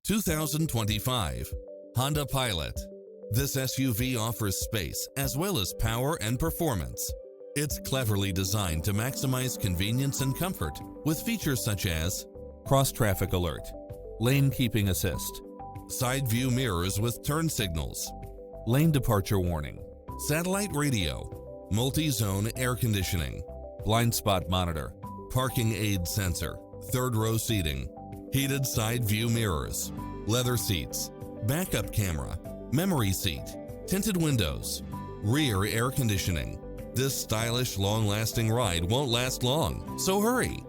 2025 Honda Pilot. This SUV offers space as well as power and performance. It's cleverly designed to maximize convenience and comfort with features such as cross-traffic alert, lane keeping assist, side view mirrors with turn signals, lane departure warning, satellite radio, multi-zone air conditioning, blind spot monitor, parking aid sensor, third row seating, heated side view mirrors, leather seats, backup camera, memory seat, tinted windows, rear air conditioning. This stylish, long-lasting ride won't last long, so hurry!